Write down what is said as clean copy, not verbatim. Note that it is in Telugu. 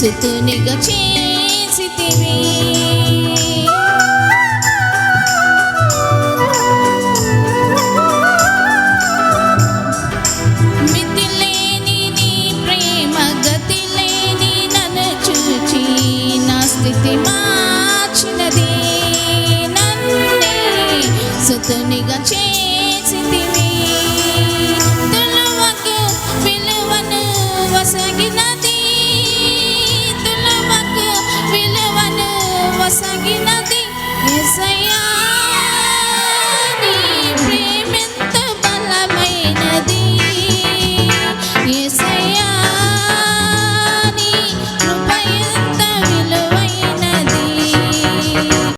సుతునిగా చేసితివి. మితిలేని నీ ప్రేమ గతిలేని నన్ను చూచి నా స్థితి మార్చినది. నన్నే సుతునిగా చేసితివి.